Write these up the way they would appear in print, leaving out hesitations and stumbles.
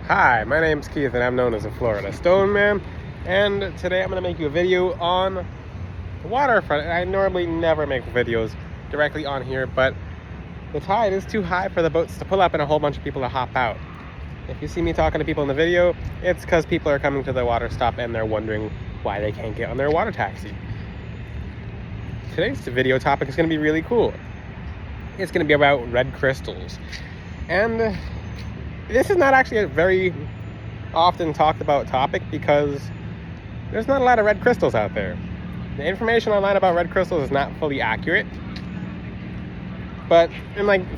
Hi, my name's Keith and I'm known as a Florida Stone Man, and today I'm going to make you a video on the waterfront. I normally never make videos directly on here, but the tide is too high for the boats to pull up and a whole bunch of people to hop out. If you see me talking to people in the video, it's because people are coming to the water stop and they're wondering why they can't get on their water taxi. Today's video topic is going to be really cool. It's going to be about red crystals. And this is not actually a very often talked about topic because there's not a lot of red crystals out there. The information online about red crystals is not fully accurate. But,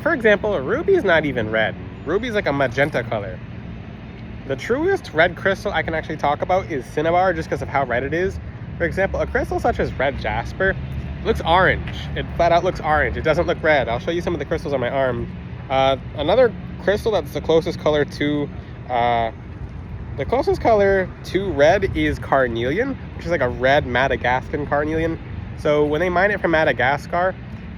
for example, ruby is not even red. Ruby is like a magenta color. The truest red crystal I can actually talk about is cinnabar, just because of how red it is. For example, a crystal such as red jasper looks orange. It flat out looks orange. It doesn't look red. I'll show you some of the crystals on my arm. Another crystal that's the closest color to red is carnelian, which is like a red Madagascan carnelian. So when they mine it from Madagascar,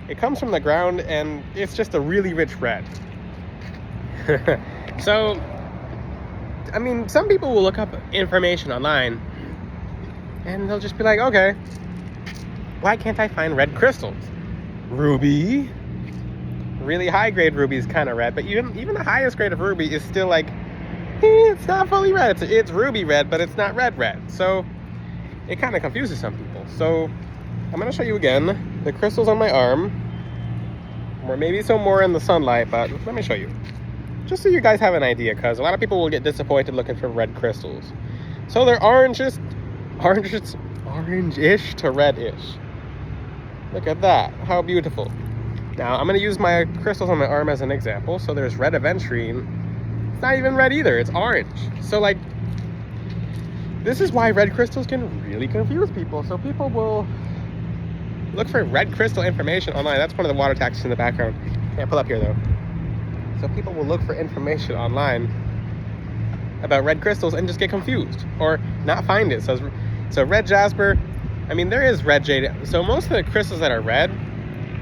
it comes from the ground and it's just a really rich red. So, some people will look up information online and they'll just be like, okay, why can't I find red crystals? Ruby, really high grade ruby is kind of red, but even the highest grade of ruby is still like, it's not fully red. It's ruby red, but it's not red. So it kind of confuses some people. So I'm going to show you again the crystals on my arm, or maybe some more in the sunlight, but let me show you. Just so you guys have an idea, because a lot of people will get disappointed looking for red crystals. So they're orange-ish to reddish. Look at that, how beautiful. Now I'm going to use my crystals on my arm as an example. So there's red aventurine. It's not even red either, it's orange. So this is why red crystals can really confuse people. So people will look for red crystal information online. That's one of the water taxis in the background. Can't pull up here though. So people will look for information online about red crystals and just get confused or not find it. So red jasper, there is red jade. So most of the crystals that are red,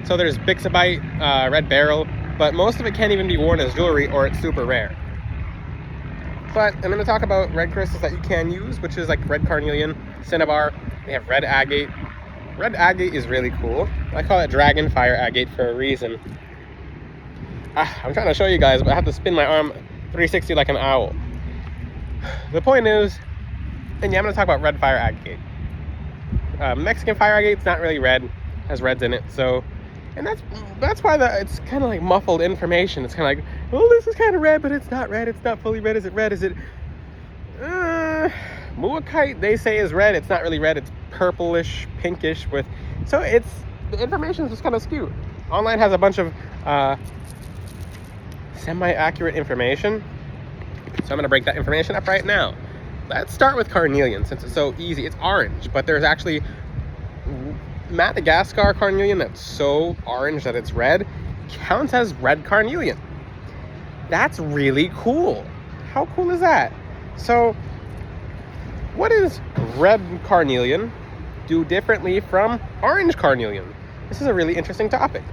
so there's bixibite, red beryl, but most of it can't even be worn as jewelry or it's super rare. But I'm going to talk about red crystals that you can use, which is like red carnelian, cinnabar. They have red agate. Red agate is really cool. I call it dragon fire agate for a reason. I'm trying to show you guys, but I have to spin my arm 360 like an owl. The point is, I'm going to talk about red fire agate. Mexican fire agate's not really red, has reds in it. So, and that's why it's kind of like muffled information. It's kind of like, well, this is kind of red, but it's not red. It's not fully red. Is it red? Is it? Muakkite, they say is red. It's not really red. It's purplish, pinkish so the information is just kind of skewed. Online has a bunch of semi-accurate information. So I'm going to break that information up right now. Let's start with carnelian since it's so easy. It's orange, but there's actually Madagascar carnelian that's so orange that it's red, counts as red carnelian. That's really cool. How cool is that? So what does red carnelian do differently from orange carnelian? This is a really interesting topic.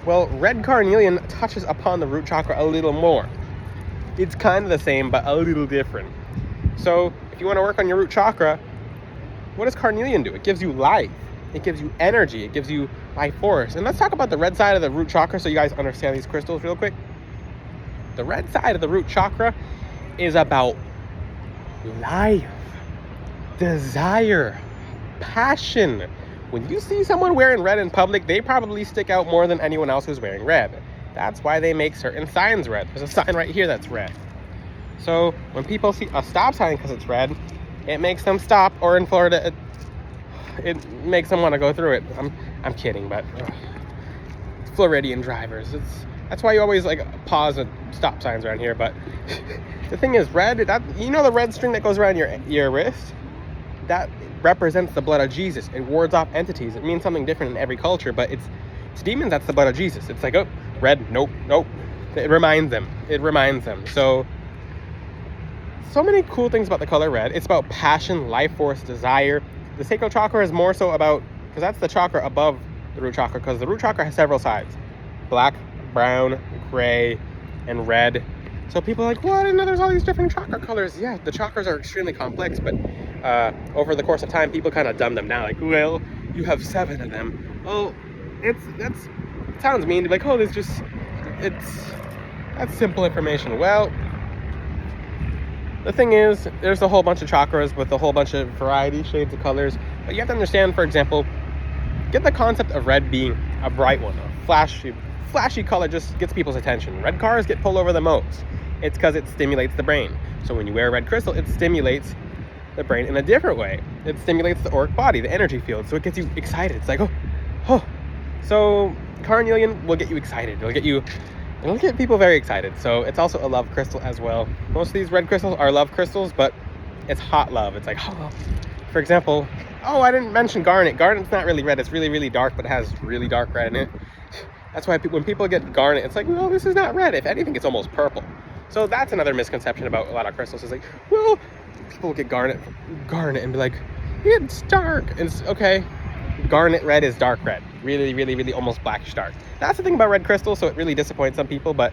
Well, red carnelian touches upon the root chakra a little more. It's kind of the same, but a little different. So if you want to work on your root chakra, what does carnelian do? It gives you life. It gives you energy. It gives you life force. And let's talk about the red side of the root chakra so you guys understand these crystals real quick. The red side of the root chakra is about life, desire, passion. When you see someone wearing red in public, they probably stick out more than anyone else who's wearing red. That's why they make certain signs red. There's a sign right here that's red. So when people see a stop sign because it's red, it makes them stop, or in Florida, it makes them want to go through it. I'm kidding, but Floridian drivers, that's why you always pause at stop signs around here. But the thing is, red, the red string that goes around your wrist, that represents the blood of Jesus. It wards off entities. It means something different in every culture, but it's demons, that's the blood of Jesus. It's like, oh, red, nope. It reminds them. So many cool things about the color red. It's about passion, life force, desire. The sacral chakra is more so about, because that's the chakra above the root chakra, because the root chakra has several sides: black, brown, gray, and red. So people are like, well, I didn't know there's all these different chakra colors. Yeah, the chakras are extremely complex, but over the course of time, people kind of dumb them down. Like, well, you have 7 of them. Oh, it sounds mean to be like, oh, that's simple information. Well, the thing is, there's a whole bunch of chakras with a whole bunch of variety, shades of colors. But you have to understand, for example, get the concept of red being a bright one, a flashy color just gets people's attention. Red cars get pulled over the most. It's because it stimulates the brain. So when you wear a red crystal, it stimulates the brain in a different way. It stimulates the auric body, the energy field. So it gets you excited. It's like, oh. So carnelian will get you excited. It'll get people very excited. So it's also a love crystal as well. Most of these red crystals are love crystals, but it's hot love. It's like, oh, for example, I didn't mention garnet. Garnet's not really red. It's really, really dark, but it has really dark red in it. That's why when people get garnet, it's like, no, this is not red. If anything, it's almost purple. So that's another misconception about a lot of crystals. It's like, well, people get garnet and be like, it's dark. And it's okay. Garnet red is dark red. Really, really, really almost blackish dark. That's the thing about red crystals, so it really disappoints some people. But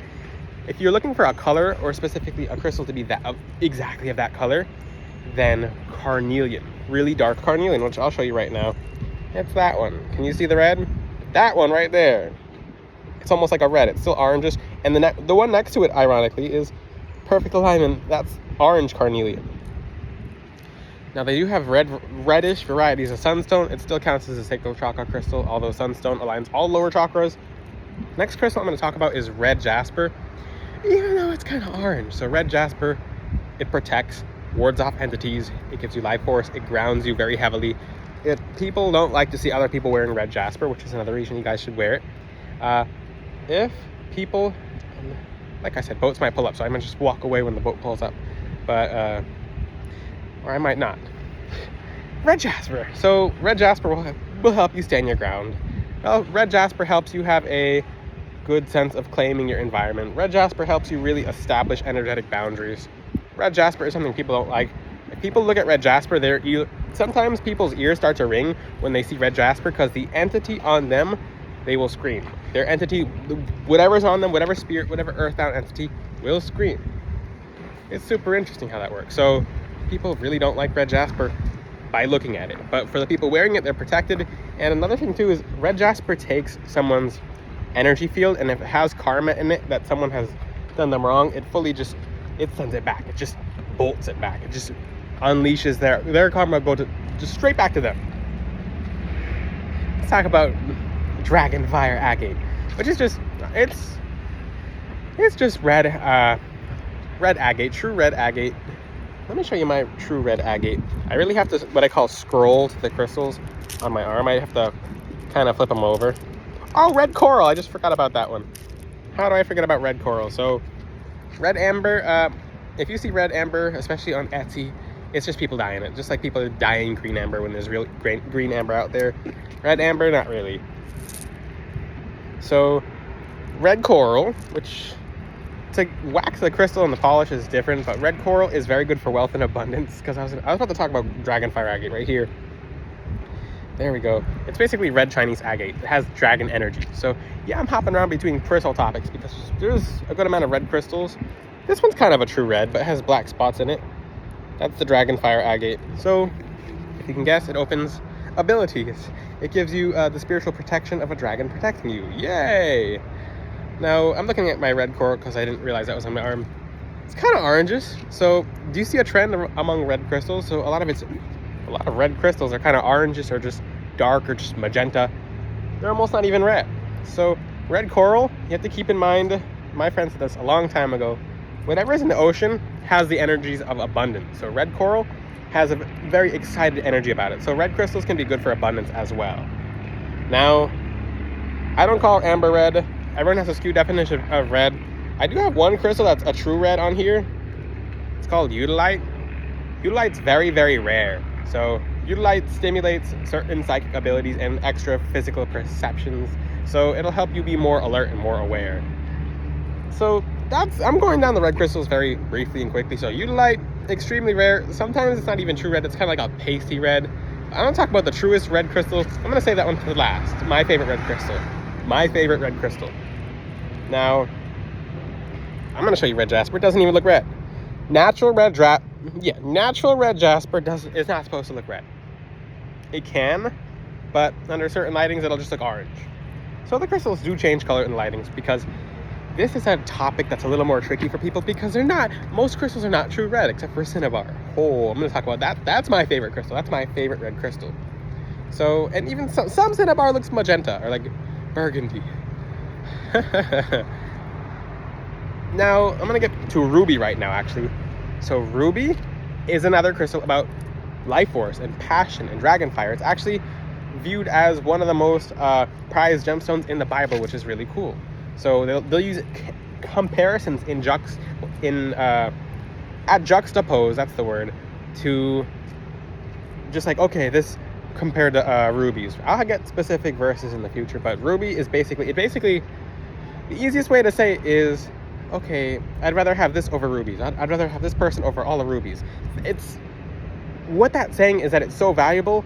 if you're looking for a color, or specifically a crystal to be exactly of that color, then carnelian, really dark carnelian, which I'll show you right now. It's that one. Can you see the red? That one right there. It's almost like a red. It's still orangish. And the one next to it, ironically, is perfect alignment. That's orange carnelian. Now, they do have reddish varieties of sunstone. It still counts as a sacral chakra crystal, although sunstone aligns all lower chakras. Next crystal I'm going to talk about is red jasper, even though it's kind of orange. So red jasper, it protects, wards off entities, it gives you life force, it grounds you very heavily. People don't like to see other people wearing red jasper, which is another reason you guys should wear it. If people, like I said, boats might pull up, so I might just walk away when the boat pulls up, but or I might not. Red jasper. So red jasper will help you stand your ground. Well, red jasper helps you have a good sense of claiming your environment. Red jasper helps you really establish energetic boundaries. Red jasper is something people don't like. If people look at red jasper, sometimes people's ears start to ring when they see red jasper, because the entity on them, they will scream. Their entity, whatever's on them, whatever spirit, whatever earthbound entity, will scream. It's super interesting how that works. So people really don't like red jasper by looking at it, but for the people wearing it, they're protected. And another thing too is red jasper takes someone's energy field, and if it has karma in it that someone has done them wrong, it sends it back. It just bolts it back. It just unleashes their karma, just straight back to them. Let's talk about Dragonfire agate, which is just it's just red agate, true red agate. Let me show you my true red agate. I really have to, what I call, scroll to the crystals on my arm. I have to kind of flip them over. Oh, red coral. I just forgot about that one. How do I forget about red coral? So red amber, if you see red amber, especially on Etsy, it's just people dyeing it. Just like people are dyeing green amber when there's real green amber out there. Red amber, not really. So red coral, which to wax the crystal and the polish is different, but red coral is very good for wealth and abundance, because I was about to talk about Dragonfire agate right here. There we go. It's basically red Chinese agate. It has dragon energy. So yeah, I'm hopping around between crystal topics because there's a good amount of red crystals. This one's kind of a true red, but it has black spots in it. That's the Dragonfire agate. So if you can guess, it opens abilities. It gives you the spiritual protection of a dragon protecting you. Yay! Now, I'm looking at my red coral because I didn't realize that was on my arm. It's kind of oranges. So, do you see a trend among red crystals? So, a lot of red crystals are kind of oranges, or just dark, or just magenta. They're almost not even red. So, red coral, you have to keep in mind, my friend said this a long time ago, whatever is in the ocean has the energies of abundance. So, red coral has a very excited energy about it. So, red crystals can be good for abundance as well. Now, I don't call amber red. Everyone has a skewed definition of red. I do have one crystal that's a true red on here. It's called Eudolite. Eudolite's very, very rare. So Eudolite stimulates certain psychic abilities and extra physical perceptions. So it'll help you be more alert and more aware. So I'm going down the red crystals very briefly and quickly. So Eudolite, extremely rare. Sometimes it's not even true red. It's kind of like a pasty red. I don't talk about the truest red crystal. I'm going to save that one to last. My favorite red crystal. Now, I'm going to show you red jasper. It doesn't even look red. Natural red jasper is not supposed to look red. It can, but under certain lightings, it'll just look orange. So the crystals do change color in the lightings, because this is a topic that's a little more tricky for people, because most crystals are not true red except for cinnabar. Oh, I'm going to talk about that. That's my favorite crystal. That's my favorite red crystal. So, and even some cinnabar looks magenta or like burgundy. Now, I'm going to get to ruby right now, actually. So ruby is another crystal about life force and passion and dragonfire. It's actually viewed as one of the most prized gemstones in the Bible, which is really cool. So they'll use comparisons at juxtapose, that's the word, to just like, okay, this compared to rubies. I'll get specific verses in the future, but ruby is basically, the easiest way to say is, okay, I'd rather have this over rubies. I'd rather have this person over all the rubies. What that's saying is that it's so valuable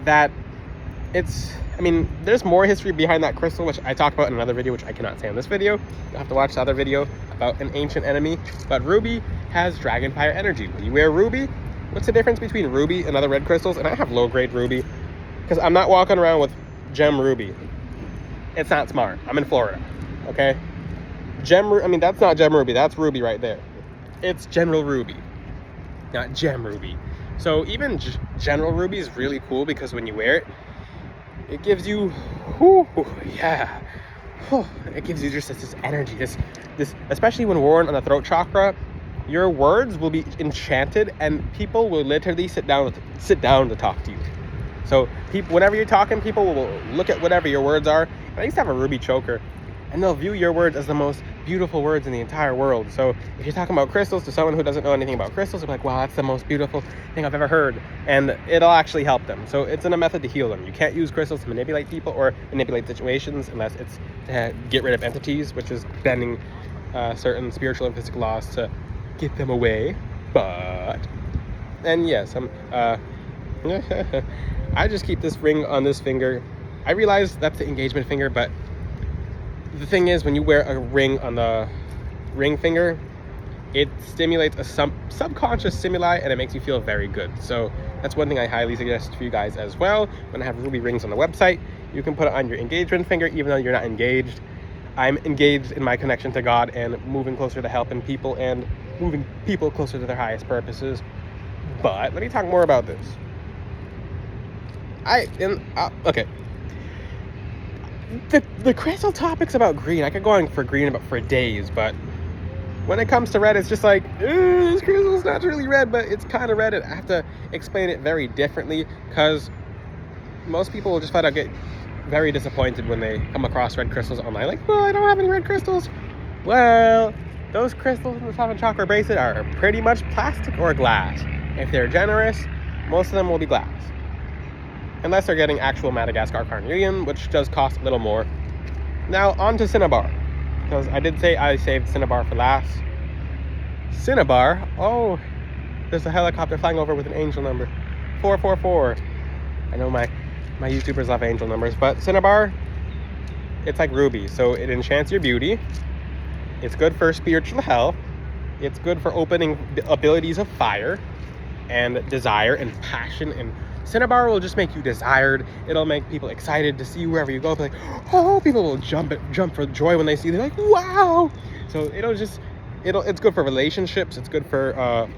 that there's more history behind that crystal, which I talked about in another video, which I cannot say in this video. You'll have to watch the other video about an ancient enemy. But ruby has dragonfire energy. When you wear ruby, what's the difference between ruby and other red crystals? And I have low-grade ruby, because I'm not walking around with gem ruby. It's not smart. I'm in Florida, okay? That's not gem ruby. That's ruby right there. It's general ruby, not gem ruby. So even general ruby is really cool, because when you wear it, it gives you, it gives you just this energy, this, especially when worn on the throat chakra, your words will be enchanted, and people will literally sit down to talk to you. So whenever you're talking, people will look at whatever your words are. I used to have a ruby choker, and they'll view your words as the most beautiful words in the entire world. So if you're talking about crystals to someone who doesn't know anything about crystals, they'll be like, wow, that's the most beautiful thing I've ever heard. And it'll actually help them. So it's a method to heal them. You can't use crystals to manipulate people or manipulate situations unless it's to get rid of entities, which is bending certain spiritual and physical laws to get them away. And yes, I just keep this ring on this finger. I realize that's the engagement finger, but the thing is, when you wear a ring on the ring finger, it stimulates a subconscious stimuli, and it makes you feel very good. So that's one thing I highly suggest for you guys as well. When I have ruby rings on the website, you can put it on your engagement finger, even though you're not engaged. I'm engaged in my connection to God and moving closer to helping people and moving people closer to their highest purposes. But let me talk more about this. Okay. The crystal topic's about green. I could go on for green for days, but when it comes to red, it's just like, this crystal's not really red, but it's kind of red. I have to explain it very differently, because most people will just flat out get very disappointed when they come across red crystals online. Like, well, I don't have any red crystals. Well, those crystals in the 7 chakra bracelet are pretty much plastic or glass. If they're generous, most of them will be glass. Unless they're getting actual Madagascar carnelian, which does cost a little more. Now, on to cinnabar. Because I did say I saved cinnabar for last. Cinnabar, oh, there's a helicopter flying over with an angel number. 444. I know my YouTubers love angel numbers, but cinnabar, it's like ruby. So it enchants your beauty. It's good for spiritual health. It's good for opening the abilities of fire and desire and passion, and cinnabar will just make you desired. It'll make people excited to see you wherever you go. Like, oh, people will jump for joy when they see you. They're like, wow. So it's good for relationships. It's good for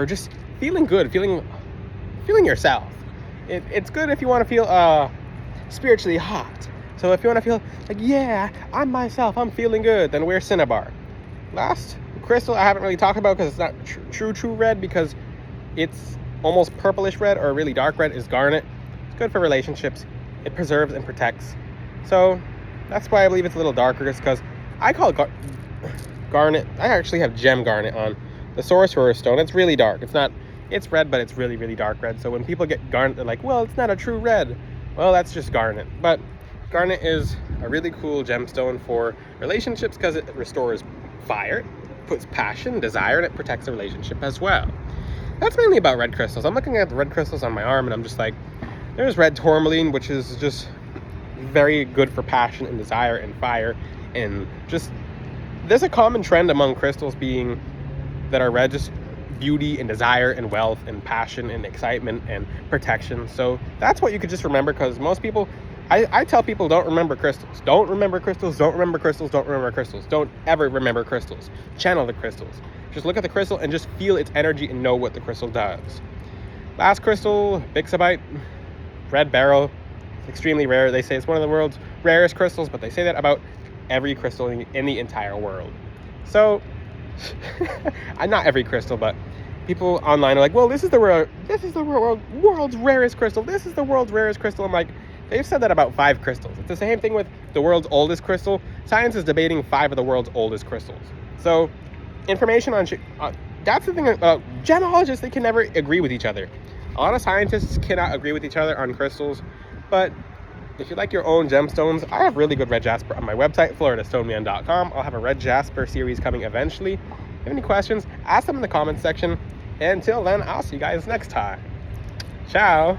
just feeling good, feeling yourself. It's good if you want to feel spiritually hot. So if you want to feel like, yeah, I'm myself, I'm feeling good, then wear cinnabar. Last crystal I haven't really talked about, because it's not true red, because it's almost purplish red or really dark red, is garnet. It's good for relationships. It preserves and protects. So that's why I believe it's a little darker, is because I call it garnet. I actually have gem garnet on the sorcerer's stone. It's really dark. It's red, but it's really, really dark red. So when people get garnet, they're like, well, it's not a true red. Well, that's just garnet. But garnet is a really cool gemstone for relationships, because it restores fire, puts passion, desire, and it protects the relationship as well. That's mainly about red crystals. I'm looking at the red crystals on my arm, and I'm just like, there's red tourmaline, which is just very good for passion and desire and fire, and just there's a common trend among crystals being that are red, just beauty and desire and wealth and passion and excitement and protection. So that's what you could just remember, because most people, I tell people, don't remember crystals. Don't remember crystals. Don't remember crystals. Don't remember crystals. Don't ever remember crystals. Channel the crystals. Just look at the crystal and just feel its energy and know what the crystal does. Last crystal, Bixabite, red beryl, extremely rare. They say it's one of the world's rarest crystals, but they say that about every crystal in the entire world. So, not every crystal, but people online are like, well, this is the world's rarest crystal. This is the world's rarest crystal. I'm like, they've said that about 5 crystals. It's the same thing with the world's oldest crystal. Science is debating 5 of the world's oldest crystals. So, information on that's the thing about gemologists. They can never agree with each other. A lot of scientists cannot agree with each other on crystals, but if you like your own gemstones, I have really good red jasper on my website, floridastoneman.com. I'll have a red jasper series coming eventually. If you have any questions, ask them in the comments section. And until then, I'll see you guys next time. Ciao.